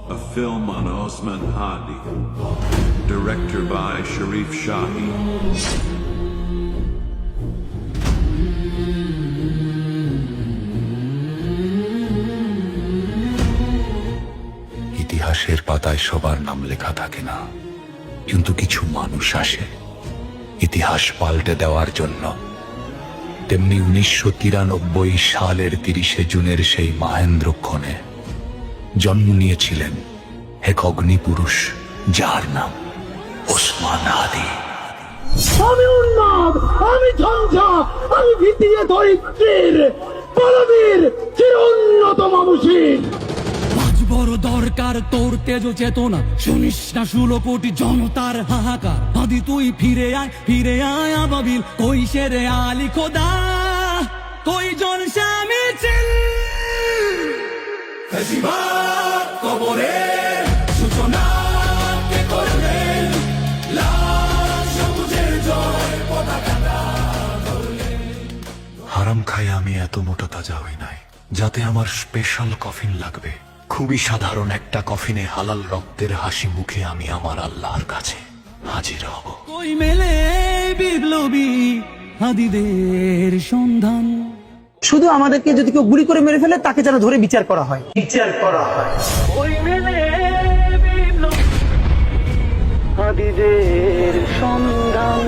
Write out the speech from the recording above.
a film on Osman Hadi, director by Sharif Shahi. ইতিহাসের পাতায় সবার নাম লেখা থাকে না, কিন্তু কিছু মানুষ আসে ইতিহাস পাল্টে দেওয়ার জন্য। তেমনি 1993 সালের 30শে জুনের সেই মহেন্দ্রক্ষণে জন্ম নিয়েছিলেন এক অগ্নিপুরুষ, যার নাম ওসমান হাদি। আমি উন্মাদ, আমি ঝঞ্ঝা, আমি ভিতিয়ে ধরিত্রীর বলবীর চিরোন্নত মামুষিক। আজ বড় দরকার তোর তেজ চেতনা, শুনিস না 16 কোটি জনতার হাহাকার। হাদি তুই ফিরে আয় আবাবিল, কই শেরে আলী খোদা, কই জন স্বামী চিল। ফেসিবাদ কবরের সূচনা কে করলেন, লাল সবুজের জয় পতাকাটা ধরলেন। হারাম খাই আমি এত মোটা তাজা হই নাই, যাতে আমার স্পেশাল কফিন লাগবে। খুবই সাধারণ একটা কফিনে হালাল রক্তের হাসি মুখে আমি আমার আল্লাহর কাছে হাজির হব। কই মেলে বিপ্লবী হাদিদের সন্ধান। শুধু আমাদেরকে যদি কেউ গুলি করে মেরে ফেলে, তাকে যেন ধরে বিচার করা হয়। কই মেলে বিপ্লবী হাদিদের সন্ধান।